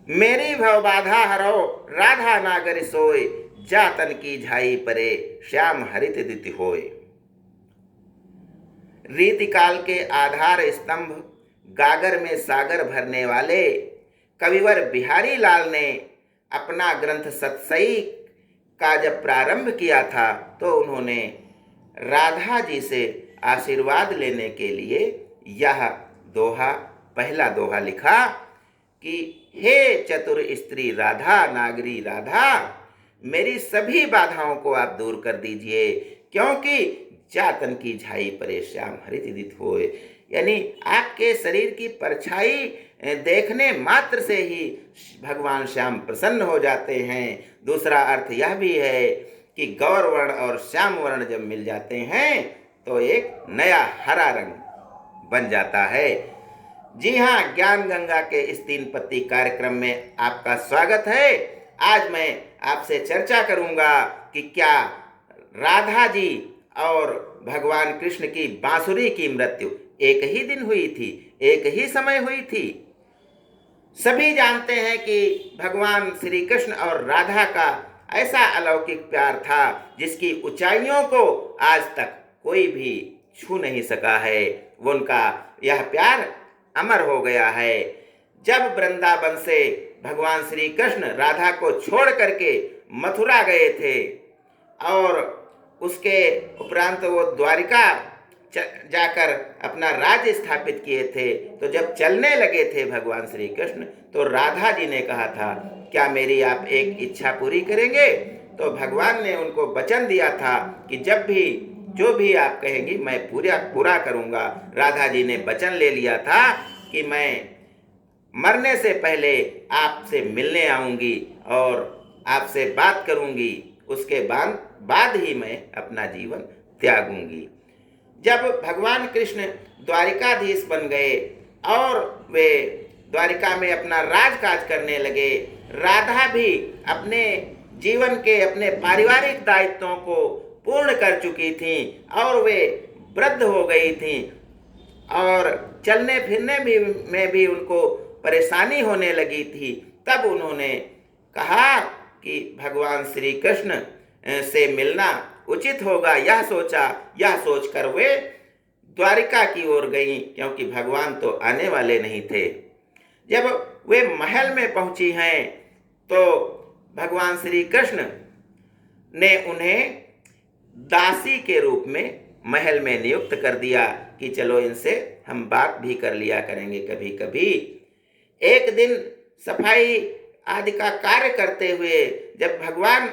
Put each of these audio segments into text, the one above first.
मेरी भव बाधा हरो राधा नागर सोय, जातन की झाई परे श्याम हरित दिति होय। रीतिकाल के आधार स्तंभ गागर में सागर भरने वाले कविवर बिहारी लाल ने अपना ग्रंथ सतसई का जब प्रारंभ किया था तो उन्होंने राधा जी से आशीर्वाद लेने के लिए यह दोहा, पहला दोहा लिखा कि हे चतुर स्त्री राधा नागरी राधा, मेरी सभी बाधाओं को आप दूर कर दीजिए, क्योंकि जातन की झाई परे श्याम हरित होए। यानी आपके शरीर की परछाई देखने मात्र से ही भगवान श्याम प्रसन्न हो जाते हैं। दूसरा अर्थ यह भी है कि गौर वर्ण और श्याम वर्ण जब मिल जाते हैं तो एक नया हरा रंग बन जाता है। जी हाँ, ज्ञान गंगा के इस 3 पत्ती कार्यक्रम में आपका स्वागत है। आज मैं आपसे चर्चा करूंगा कि क्या राधा जी और भगवान कृष्ण की बांसुरी की मृत्यु एक ही दिन हुई थी, एक ही समय हुई थी। सभी जानते हैं कि भगवान श्री कृष्ण और राधा का ऐसा अलौकिक प्यार था जिसकी ऊंचाइयों को आज तक कोई भी छू नहीं सका है। वो उनका यह प्यार अमर हो गया है। जब वृंदावन से भगवान श्री कृष्ण राधा को छोड़ करके मथुरा गए थे और उसके उपरांत वो द्वारिका जाकर अपना राज्य स्थापित किए थे, तो जब चलने लगे थे भगवान श्री कृष्ण तो राधा जी ने कहा था, क्या मेरी आप एक इच्छा पूरी करेंगे? तो भगवान ने उनको वचन दिया था कि जब भी जो भी आप कहेंगी मैं पूरा करूंगा। राधा जी ने वचन ले लिया था कि मैं मरने से पहले आपसे मिलने आऊंगी और आपसे बात करूंगी, उसके बाद ही मैं अपना जीवन त्यागूंगी। जब भगवान कृष्ण द्वारिकाधीश बन गए और वे द्वारिका में अपना राजकाज करने लगे, राधा भी अपने जीवन के अपने पारिवारिक दायित्वों को पूर्ण कर चुकी थीं और वे वृद्ध हो गई थीं और चलने फिरने में भी उनको परेशानी होने लगी थी। तब उन्होंने कहा कि भगवान श्री कृष्ण से मिलना उचित होगा, यह सोचकर वे द्वारिका की ओर गईं, क्योंकि भगवान तो आने वाले नहीं थे। जब वे महल में पहुंची हैं तो भगवान श्री कृष्ण ने उन्हें दासी के रूप में महल में नियुक्त कर दिया कि चलो इनसे हम बात भी कर लिया करेंगे कभी कभी। एक दिन सफाई आदि का कार्य करते हुए जब भगवान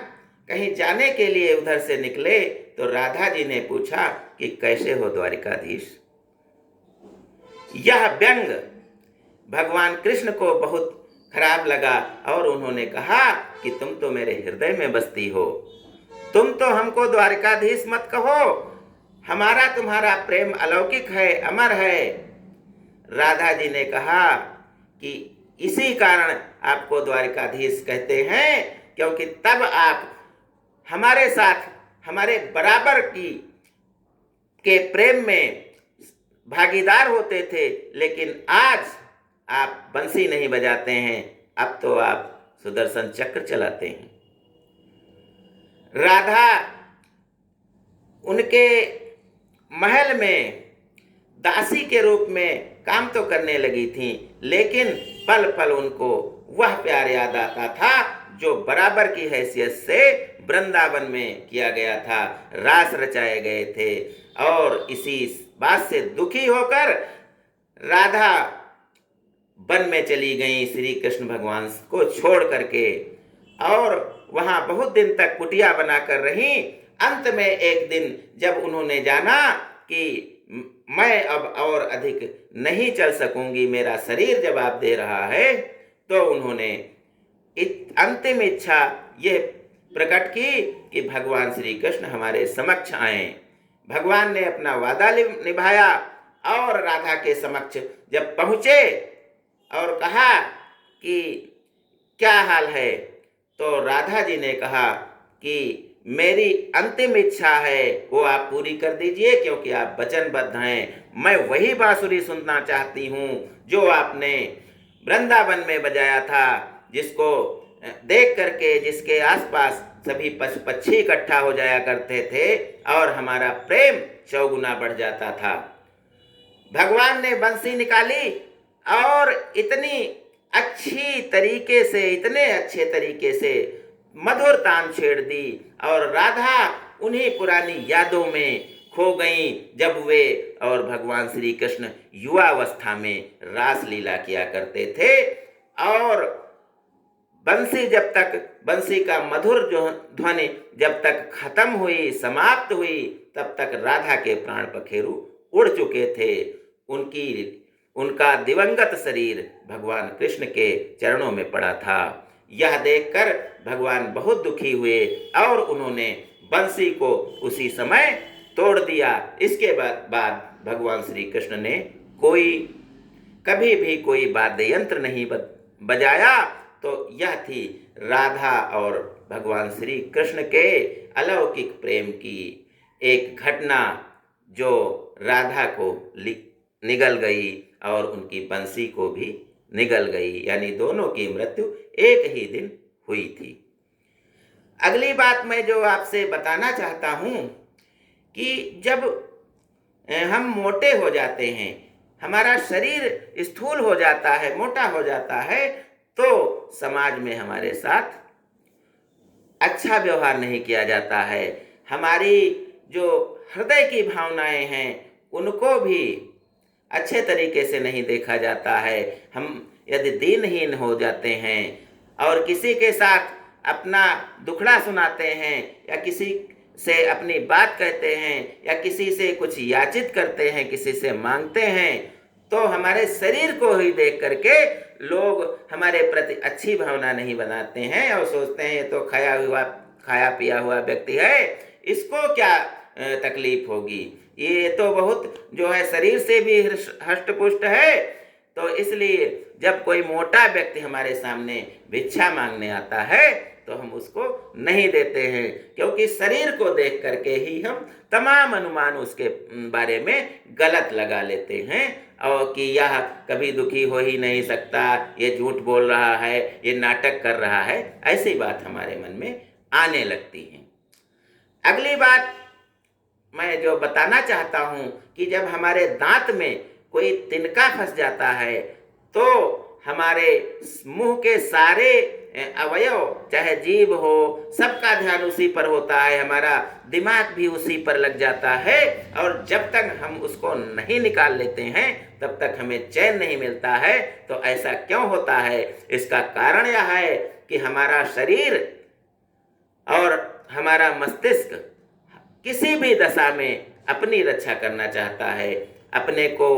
कहीं जाने के लिए उधर से निकले तो राधा जी ने पूछा कि कैसे हो द्वारिकाधीश। यह व्यंग भगवान कृष्ण को बहुत खराब लगा और उन्होंने कहा कि तुम तो मेरे हृदय में बसती हो, तुम तो हमको द्वारिकाधीश मत कहो, हमारा तुम्हारा प्रेम अलौकिक है, अमर है। राधा जी ने कहा कि इसी कारण आपको द्वारिकाधीश कहते हैं, क्योंकि तब आप हमारे साथ हमारे बराबर के प्रेम में भागीदार होते थे, लेकिन आज आप बंसी नहीं बजाते हैं, अब तो आप सुदर्शन चक्र चलाते हैं। राधा उनके महल में दासी के रूप में काम तो करने लगी थी, लेकिन पल पल उनको वह प्यार याद आता था जो बराबर की हैसियत से वृंदावन में किया गया था, रास रचाए गए थे। और इसी बात से दुखी होकर राधा वन में चली गई श्री कृष्ण भगवान को छोड़ करके, और वहाँ बहुत दिन तक कुटिया बनाकर रही। अंत में एक दिन जब उन्होंने जाना कि मैं अब और अधिक नहीं चल सकूंगी, मेरा शरीर जवाब दे रहा है, तो उन्होंने अंतिम इच्छा ये प्रकट की कि भगवान श्री कृष्ण हमारे समक्ष आए। भगवान ने अपना वादा निभाया और राधा के समक्ष जब पहुँचे और कहा कि क्या हाल है, तो राधा जी ने कहा कि मेरी अंतिम इच्छा है वो आप पूरी कर दीजिए, क्योंकि आप वचनबद्ध हैं। मैं वही बांसुरी सुनना चाहती हूँ जो आपने वृंदावन में बजाया था, जिसको देख करके जिसके आसपास सभी पशु पक्षी इकट्ठा हो जाया करते थे और हमारा प्रेम चौगुना बढ़ जाता था। भगवान ने बंसी निकाली और इतनी अच्छी तरीके से, इतने अच्छे तरीके से मधुर तान छेड़ दी और राधा उन्हीं पुरानी यादों में खो गईं जब वे और भगवान श्री कृष्ण युवावस्था में रास लीला किया करते थे। और बंसी का मधुर जो ध्वनि जब तक खत्म हुई, समाप्त हुई, तब तक राधा के प्राण पखेरु उड़ चुके थे। उनका दिवंगत शरीर भगवान कृष्ण के चरणों में पड़ा था। यह देखकर भगवान बहुत दुखी हुए और उन्होंने बंसी को उसी समय तोड़ दिया। इसके बाद भगवान श्री कृष्ण ने कभी भी कोई वाद्य यंत्र नहीं बजाया। तो यह थी राधा और भगवान श्री कृष्ण के अलौकिक प्रेम की एक घटना जो राधा को निगल गई और उनकी बंसी को भी निगल गई, यानी दोनों की मृत्यु एक ही दिन हुई थी। अगली बात मैं जो आपसे बताना चाहता हूँ कि जब हम मोटे हो जाते हैं, हमारा शरीर स्थूल हो जाता है, मोटा हो जाता है, तो समाज में हमारे साथ अच्छा व्यवहार नहीं किया जाता है। हमारी जो हृदय की भावनाएं हैं उनको भी अच्छे तरीके से नहीं देखा जाता है। हम यदि दीनहीन हो जाते हैं और किसी के साथ अपना दुखड़ा सुनाते हैं या किसी से अपनी बात कहते हैं या किसी से कुछ याचित करते हैं, किसी से मांगते हैं, तो हमारे शरीर को ही देख करके लोग हमारे प्रति अच्छी भावना नहीं बनाते हैं और सोचते हैं ये तो खाया पिया हुआ व्यक्ति है, इसको क्या तकलीफ होगी, ये तो बहुत जो है शरीर से भी हष्ट-पुष्ट है। तो इसलिए जब कोई मोटा व्यक्ति हमारे सामने भिक्षा मांगने आता है तो हम उसको नहीं देते हैं, क्योंकि शरीर को देख करके ही हम तमाम अनुमान उसके बारे में गलत लगा लेते हैं और कि यह कभी दुखी हो ही नहीं सकता, ये झूठ बोल रहा है, ये नाटक कर रहा है, ऐसी बात हमारे मन में आने लगती है। अगली बात मैं जो बताना चाहता हूँ कि जब हमारे दांत में कोई तिनका फंस जाता है तो हमारे मुंह के सारे अवयव, चाहे जीभ हो, सबका ध्यान उसी पर होता है, हमारा दिमाग भी उसी पर लग जाता है और जब तक हम उसको नहीं निकाल लेते हैं तब तक हमें चैन नहीं मिलता है। तो ऐसा क्यों होता है? इसका कारण यह है कि हमारा शरीर और हमारा मस्तिष्क किसी भी दशा में अपनी रक्षा करना चाहता है, अपने को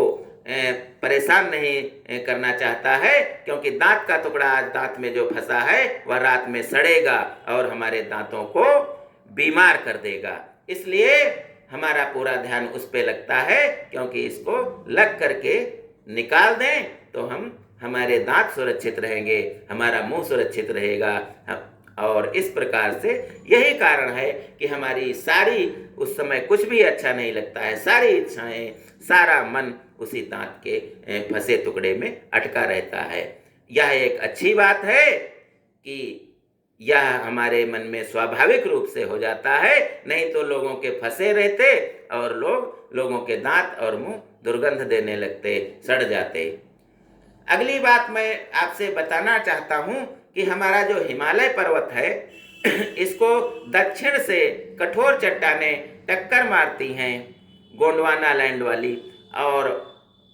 परेशान नहीं करना चाहता है, क्योंकि दांत का टुकड़ा आज दांत में जो फंसा है वह रात में सड़ेगा और हमारे दांतों को बीमार कर देगा। इसलिए हमारा पूरा ध्यान उस पे लगता है, क्योंकि इसको लग करके निकाल दें तो हमारे दांत सुरक्षित रहेंगे, हमारा मुंह सुरक्षित रहेगा। और इस प्रकार से यही कारण है कि हमारी सारी उस समय कुछ भी अच्छा नहीं लगता है, सारी इच्छाएं, सारा मन उसी दांत के फंसे टुकड़े में अटका रहता है। यह एक अच्छी बात है कि यह हमारे मन में स्वाभाविक रूप से हो जाता है, नहीं तो लोगों के फंसे रहते और लोगों के दांत और मुंह दुर्गंध देने लगते, सड़ जाते। अगली बात मैं आपसे बताना चाहता हूँ कि हमारा जो हिमालय पर्वत है इसको दक्षिण से कठोर चट्टानें टक्कर मारती हैं, गोंडवाना लैंड वाली, और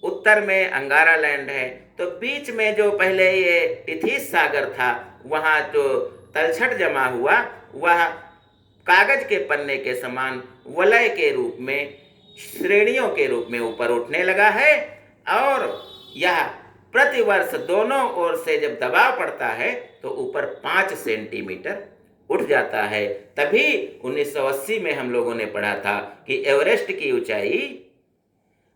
उत्तर में अंगारा लैंड है। तो बीच में जो पहले ये टिथीस सागर था, वहाँ जो तलछट जमा हुआ वह कागज के पन्ने के समान वलय के रूप में, श्रेणियों के रूप में ऊपर उठने लगा है और यह प्रतिवर्ष दोनों ओर से जब दबाव पड़ता है तो ऊपर 5 सेंटीमीटर उठ जाता है। तभी 1980 में हम लोगों ने पढ़ा था कि एवरेस्ट की ऊंचाई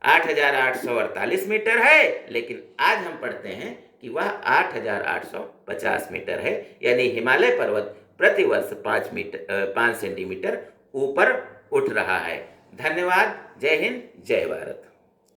8,848 मीटर है, लेकिन आज हम पढ़ते हैं कि वह 8,850 मीटर है, यानी हिमालय पर्वत प्रतिवर्ष 5 सेंटीमीटर ऊपर उठ रहा है। धन्यवाद। जय हिंद, जय भारत।